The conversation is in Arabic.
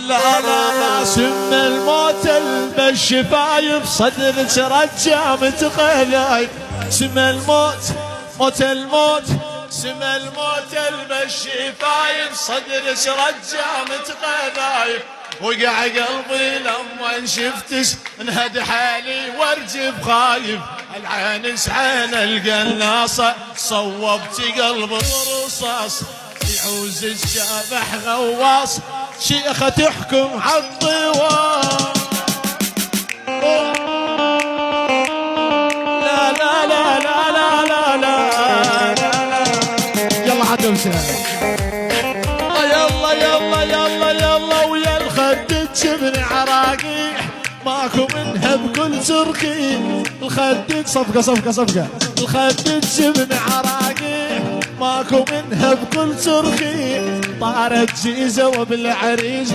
لا لا لا سم الموت بالشفايف صدرك رجع متقلايف سم الموت موت الموت سم الموت بالشفايف صدرك رجع متقلايف وقع قلبي لما شفتش انهد حالي وارجف خايف العانس عين القناصة صوبت قلب الرصاص يعوز الشابح غواص شيخة تحكم عالطوال لا لا لا لا لا لا لا لا يلا عدو يلا يلا يلا يلا ويا الخد جبن عراقي ماكو منها بكل تركي الخد صفقة صفقة صفقة الخد جبن عراقي ماكو منها بكل تركي طارت جيزة وبالعريج